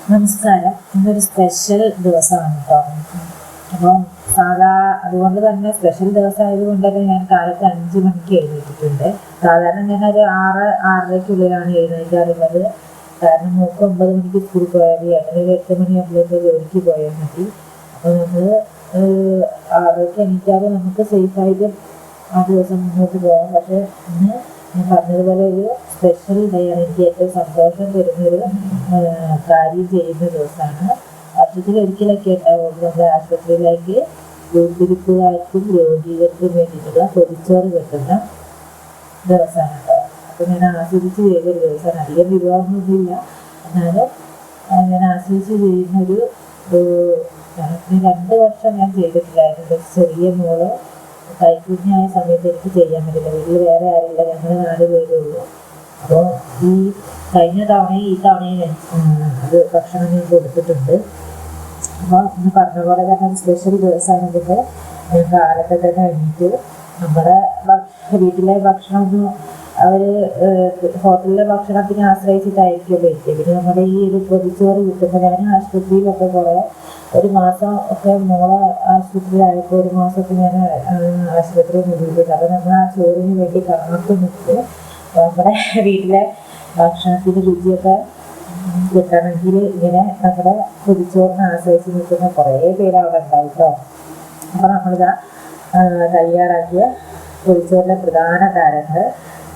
നമസ്കാരം. ഇന്നൊരു സ്പെഷ്യൽ ദിവസമാണ് കേട്ടോ. അപ്പം അതുകൊണ്ട് തന്നെ സ്പെഷ്യൽ ദിവസമായതുകൊണ്ട് തന്നെ ഞാൻ കാലത്ത് 5 മണിക്ക് എഴുന്നേറ്റിട്ടുണ്ട്. സാധാരണ ഞാനൊരു 6-6:30ക്കുള്ളിലാണ് എഴുന്നേൽക്കാറുള്ളത്. കാരണം മോൾക്ക് 9 മണിക്ക് സ്കൂളിൽ പോയാൽ മതി, അങ്ങനെ ഒരു 8 മണിയാകുമ്പോഴേക്കും ജോലിക്ക് പോയാൽ മതി. അപ്പോൾ നമ്മൾ 6:30ക്ക് എണീറ്റാലും നമുക്ക് സേഫായിട്ട് ആ ദിവസം മുന്നോട്ട് പോകാം. പക്ഷേ ഇന്ന് ഞാൻ പറഞ്ഞതുപോലെ ഒരു സ്പെഷ്യൽ ഡേ ആണ്. എനിക്ക് ഏറ്റവും സന്തോഷം തരുന്നൊരു കാര്യം ചെയ്യുന്ന ദിവസമാണ്. വർഷത്തിൽ ഒരിക്കലൊക്കെ ഉണ്ടാവുള്ളൂ നമ്മുടെ ആശുപത്രിയിലേക്ക് വീട്ടിരിപ്പുകാർക്കും രോഗികൾക്കും വേണ്ടിയിട്ടുള്ള പൊതിച്ചോറ് കിട്ടുന്ന ദിവസമാണ് കേട്ടോ. അപ്പോൾ ഞാൻ ആസ്വദിച്ച് ചെയ്യുന്നൊരു ദിവസമാണ്. അധികം വിഭവങ്ങളൊന്നുമില്ല, എന്നാലും ഞാൻ ആസ്വദിച്ച് ചെയ്യുന്നൊരു 2 വർഷം ഞാൻ ചെയ്തിട്ടില്ലായിരുന്നു. ചെറിയ മോള് കൈക്കുഞ്ഞായ സമയത്ത് എനിക്ക് ചെയ്യാൻ പറ്റില്ല. വീട്ടിൽ വേറെ ആരില്ല, ഞങ്ങൾ 4 പേരേ ഉള്ളൂ. അപ്പോൾ ഈ കഴിഞ്ഞ തവണയും ഈ തവണയും അത് ഭക്ഷണം ഞാൻ കൊടുത്തിട്ടുണ്ട്. അപ്പോൾ ഇന്ന് പറഞ്ഞ പോലെ തന്നെ ഒരു സ്പെഷ്യൽ ദിവസമാണെങ്കിൽ ഞാൻ കാലത്തെ തന്നെ എണീറ്റ് നമ്മുടെ വീട്ടിലെ ഭക്ഷണമൊന്നും അവർ ഹോട്ടലിലെ ഭക്ഷണത്തിനെ ആശ്രയിച്ചിട്ടായിരിക്കുമല്ലോ എനിക്ക്. പിന്നെ നമ്മുടെ ഈ ഒരു പൊതിച്ചോറ് കിട്ടുമ്പോൾ ഞാൻ ആശുപത്രിയിലൊക്കെ ഒരു മാസം ഒക്കെ മോളെ ആശുപത്രിയിലായപ്പോൾ 1 മാസമൊക്കെ ഞാൻ ആശുപത്രിയിൽ നിന്നിട്ടുണ്ട്. അപ്പോൾ നമ്മൾ ആ ചോറിന് വേണ്ടി കാത്തു നിൽക്കും. നമ്മുടെ വീട്ടിലെ ഭക്ഷണത്തിൻ്റെ രുചിയൊക്കെ കിട്ടണമെങ്കിൽ ഇങ്ങനെ നമ്മുടെ പൊതിച്ചോറിനെ ആശ്രയിച്ച് നിൽക്കുന്ന കുറേ പേര് അവിടെ ഉണ്ടാവും കേട്ടോ. അപ്പോൾ നമ്മളിതാ തയ്യാറാക്കിയ പൊതിച്ചോറിലെ പ്രധാന താരങ്ങൾ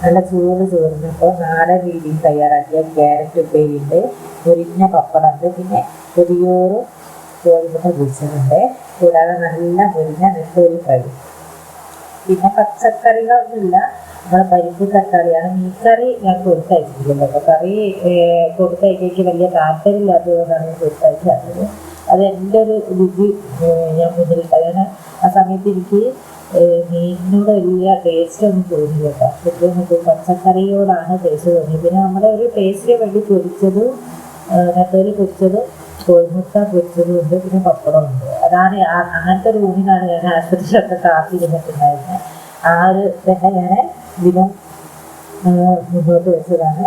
നല്ല ചൂട് ചോറിനപ്പോൾ നാടൻ രീതിയിൽ തയ്യാറാക്കിയ ക്യാരറ്റ് ഉപ്പേരിയുണ്ട്, മുരിഞ്ഞ പപ്പടമുണ്ട്, പിന്നെ പൊതിയോറ് കോഴിമുട്ട പൊരിച്ചതുണ്ട്, കൂടാതെ നല്ല മുരിഞ്ഞ നെത്തോലി ഫ്രൈ. പിന്നെ പച്ചക്കറികളൊന്നുമില്ല, നമ്മൾ പരിപ്പ് തക്കാളിയാണ്. മീൻകറി ഞാൻ കൊടുത്തയച്ചിട്ടില്ല. അപ്പോൾ കറി കൊടുത്തയക്കേക്ക് വലിയ താല്പര്യമില്ലാത്തതുകൊണ്ടാണ് ഞാൻ കൊടുത്തയക്കാത്തത്. അത് എൻ്റെ ഒരു രുചി ഞാൻ മുന്നിലിട്ട. ഞാൻ ആ സമയത്ത് എനിക്ക് മീനിനോട് വലിയ ടേസ്റ്റ് ഒന്നും തോന്നില്ല കേട്ടോ. നമുക്ക് പച്ചക്കറിയോടാണ് ടേസ്റ്റ് തോന്നിയത്. പിന്നെ നമ്മുടെ ഒരു ടേസ്റ്റിന് വേണ്ടി പൊരിച്ചതും നെത്തോലി പൊരിച്ചതും കോഴിമുട്ട പൊരിച്ചതും ഉണ്ട്, പിന്നെ പപ്പടമുണ്ട്. അതാണ് അങ്ങനത്തെ ഒരു ഊണിനാണ് ഞാൻ ആശുപത്രിയിലൊക്കെ കാത്തിരുന്നിട്ടുണ്ടായിരുന്നത്. ആ ഒരു തന്നെ ഞാൻ ഇതിനും മുന്നോട്ട് വെച്ചതാണ്.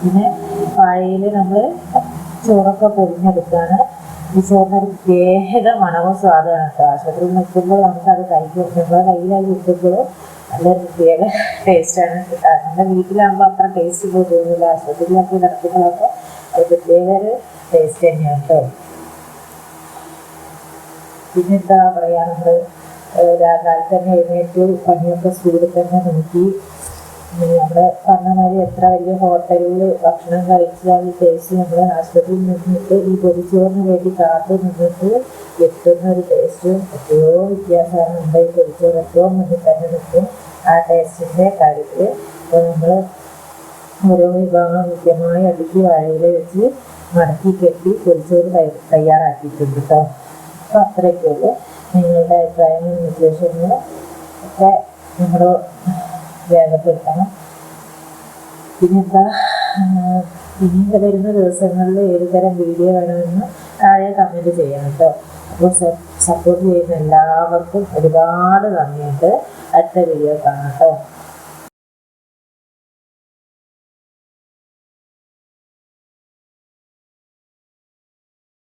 പിന്നെ വാഴയിൽ നമ്മൾ ചോറൊക്കെ പൊരിഞ്ഞെടുക്കുകയാണ്. ഈ ചോറിനൊരു പ്രത്യേക മണവും സ്വാദമാണ് കേട്ടോ. ആശുപത്രിയിൽ നിൽക്കുമ്പോൾ നമുക്കത് നമ്മുടെ കയ്യിലായി കിട്ടുമ്പോൾ നല്ലൊരു പ്രത്യേക ടേസ്റ്റാണ് കിട്ടുക. നമ്മുടെ വീട്ടിലാകുമ്പോൾ അത്ര ടേസ്റ്റ് പോയി തോന്നില്ല. ആശുപത്രിയിലൊക്കെ നടക്കുമ്പോഴൊക്കെ അത് പ്രത്യേക ഒരു ടേസ്റ്റ് തന്നെയാണ് കേട്ടോ. പിന്നെന്താ പറയുക, നമ്മൾ കാലത്ത് തന്നെ എഴുന്നേറ്റ് പണിയൊക്കെ സ്കൂളിൽ തന്നെ നോക്കി. നമ്മുടെ പറഞ്ഞ മാതിരി എത്ര വലിയ ഹോട്ടലിൽ ഭക്ഷണം കഴിച്ചാൽ ടേസ്റ്റ് നമ്മൾ ആശുപത്രിയിൽ നിന്നിട്ട് ഈ പൊതിച്ചോറിന് വേണ്ടി കാത്തു നിന്നിട്ട് എത്തുന്ന ഒരു ടേസ്റ്റ് എത്രയോ വ്യത്യാസമാണ്. നമ്മുടെ ഈ പൊതിച്ചോറ് ഏറ്റവും മുന്നിൽ തന്നെ നിൽക്കും ആ ടേസ്റ്റിൻ്റെ കാര്യത്തിൽ. അപ്പോൾ നമ്മൾ ഓരോ വിഭവങ്ങളും കൃത്യമായി അടുക്കി വാഴയിൽ വെച്ച് മടക്കി കെട്ടി പൊതിച്ചോറ് തയ്യാറാക്കിയിട്ടുണ്ട് കേട്ടോ. അപ്പോൾ അത്രയൊക്കെയുള്ളൂ. നിങ്ങളുടെ അഭിപ്രായങ്ങളും നിർദ്ദേശങ്ങളും ഒക്കെ നമ്മൾ രേഖപ്പെടുത്തണം. പിന്നെന്താ, ഇനി വരുന്ന ദിവസങ്ങളിൽ ഏതുതരം വീഡിയോ വേണമെന്ന് താഴെ കമൻറ്റ് ചെയ്യണം കേട്ടോ. അപ്പോൾ സപ്പോർട്ട് ചെയ്യുന്ന എല്ലാവർക്കും ഒരുപാട് നന്ദിയുണ്ട്. അടുത്ത വീഡിയോ കാണാം കേട്ടോ.